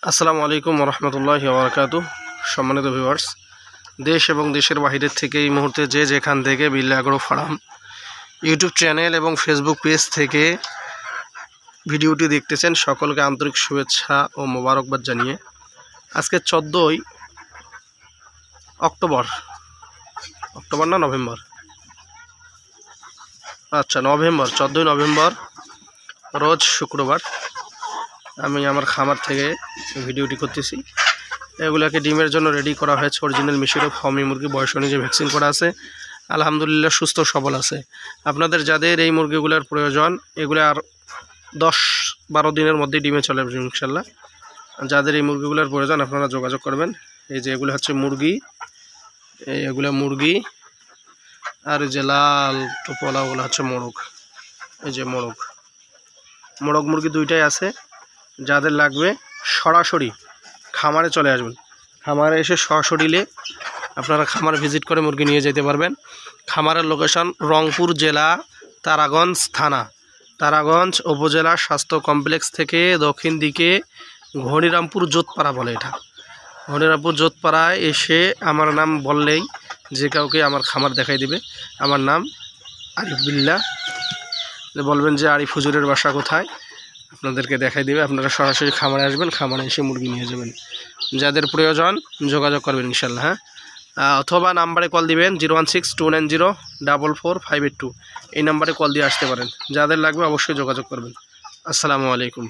আসসালামু আলাইকুম রহমতুল্লাহি ওয়া বারাকাতুহু। সম্মানিত ভিউয়ার্স, দেশ এবং দেশের বাইরে থেকে এই মুহূর্তে যে যেখান থেকে বিল্লা এগ্রো ফার্ম ইউটিউব চ্যানেল এবং ফেসবুক পেজ থেকে ভিডিওটি দেখতেছেন, সকলকে আন্তরিক শুভেচ্ছা ও মোবারকবাদ জানিয়ে আজকে 14ই অক্টোবর না নভেম্বর, আচ্ছা নভেম্বর, 14ই নভেম্বর রোজ শুক্রবার আমি আমার খামার থেকে ভিডিওটি করতেছি। এগুলোকে ডিমের জন্য রেডি করা হয়েছে। অরিজিনাল মিশরীয় ফার্মি মুরগি, বয়স অনুযায়ী ভ্যাকসিন করা আছে, আলহামদুলিল্লাহ সুস্থ সবল আছে। আপনাদের যাদের এই মুরগিগুলোর প্রয়োজন, এগুলো আর 10-12 দিনের মধ্যে ডিমে চলে আসবে ইনশাল্লাহ। যাদের এই মুরগিগুলোর প্রয়োজন আপনারা যোগাযোগ করবেন। এই যে এগুলো হচ্ছে মুরগি, এগুলো মুরগি, আর এই যে লাল টোপলাগুলো হচ্ছে মোরগ। এই যে মোরগ মুরগি দুইটাই আছে। যাদের লাগবে সরাসরি খামারে চলে আসবেন। খামারে এসে সরাসরিলে আপনারা খামার ভিজিট করে মুরগি নিয়ে যেতে পারবেন। খামারের লোকেশন রংপুর জেলা, তারাগঞ্জ থানা, তারাগঞ্জ উপজেলা স্বাস্থ্য কমপ্লেক্স থেকে দক্ষিণ দিকে ঘনিরামপুর জোতপাড়া বলে। এটা ঘনিরামপুর জোতপাড়ায় এসে আমার নাম বললেই যে কাউকে আমার খামার দেখাই দিবে। আমার নাম আরিফ বিল্লাহ। বলবেন যে আরিফ হুজুরের বাসা কোথায়, আপনাদেরকে দেখাই দেবে। আপনারা সরাসরি খামারে আসবেন, খামারে এসে মুরগি নিয়ে যাবেন। যাদের প্রয়োজন যোগাযোগ করবেন ইনশাল্লাহ। অথবা নাম্বারে কল দিবেন 016-290-44582। এই নাম্বারে কল দিয়ে আসতে পারেন। যাদের লাগবে অবশ্যই যোগাযোগ করবেন। আসসালামু আলাইকুম।